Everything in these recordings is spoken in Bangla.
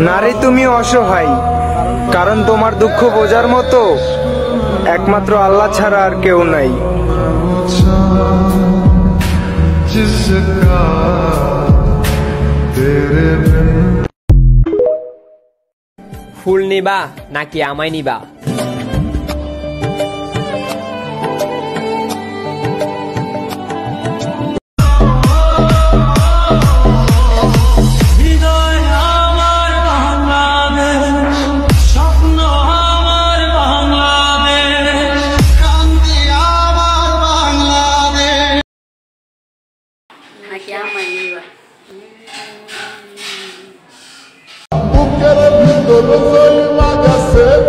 নারী তুমি অসহায়, কারণ তোমার দুঃখ বোঝার মতো একমাত্র আল্লাহ ছাড়া আর কেউ নাই। ফুল নিবা নাকি আমায় নিবা?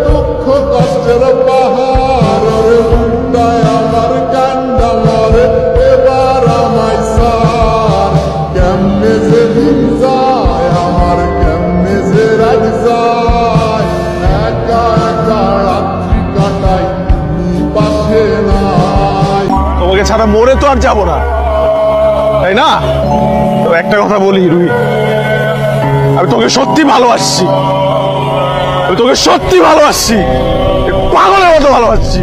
দুঃখ কষ্টের পাহাড় আমার কান্ডার এবার আমায় সার কেমনে যে দিন যায় আমার কেমনে যে রাত যায় একা একা রাত্রি কাটাই পাশে নাই। তোমাকে ছাড়া মরে তো আর যাবো না, তাই না? তো একটা কথা বলি রুহি, আমি তোকে সত্যি ভালোবাসছি, আমি তোকে সত্যি ভালোবাসছি, পাগলের মতো ভালোবাসছি।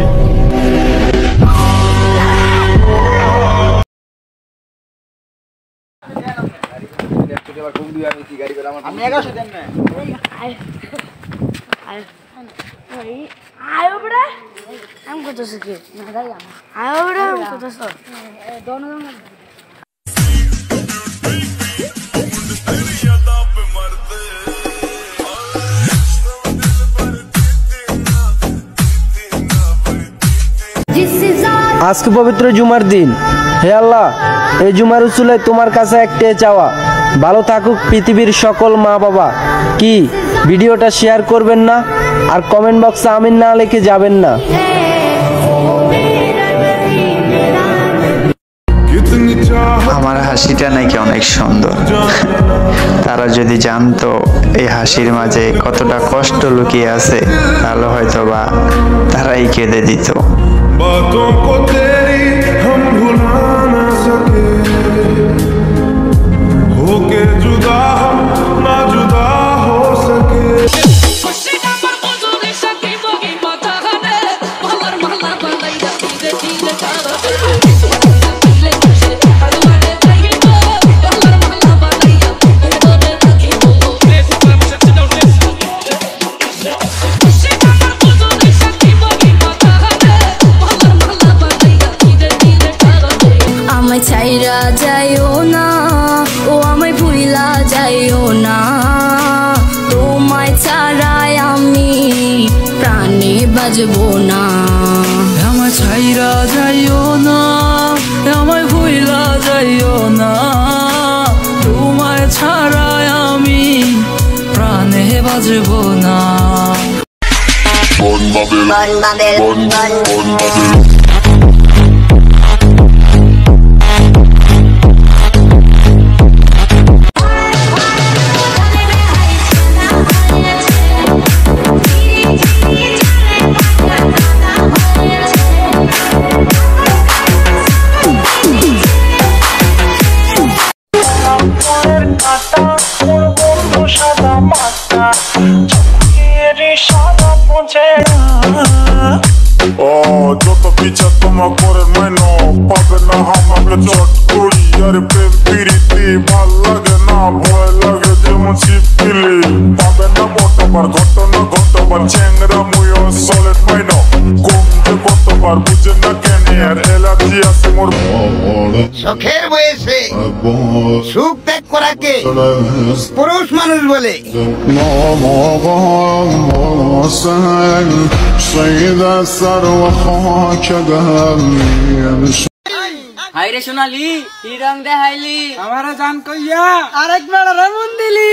আজকে পবিত্র জুমার দিন, হে আল্লাহ, এই জুমার উসুলায় তোমার কাছে একটাই চাওয়া, ভালো থাকুক পৃথিবীর সকল মা বাবা। কি ভিডিওটা শেয়ার করবেন না? আর কমেন্ট বক্সে আমিন না লিখে যাবেন না। আমার হাসিটা নাকি অনেক সুন্দর, তারা যদি জানতো এই হাসির মাঝে কতটা কষ্ট লুকিয়ে আছে তাহলে হয়তো বা তারাই কেঁদে দিত। ছাইরা যাইও না, ও আমায় ভুইলা যাইও না, তোমায় ছাড়াই আমি প্রাণে বাজবো না। আমায় ছাইরা যাইও না, আমায় ভুইলা যাইও না, তোমায় ছাড়াই আমি প্রাণে বাজবো না। যত পিছা তোমার করে মেনো পাবে না আমাকে চট করি, আর প্রেম প্রীতি ভাল লাগে না, ভয় লাগে যেমন শিবলি পাবে না কতবার ঘটনা ঘটবার চ্যাংরা মুয়ো সলেট মাইনো কম যে কতবার বুঝে না কেন আর এলার্জি আছে মোর শখের বয়সে সুখ ত্যাগ করাকে পুরুষ মানুষ বলে। হাইরে সোনালি, কি রং দেখাইলি? আমারা জান কইয়া আরেক বেড়া মন দিলি।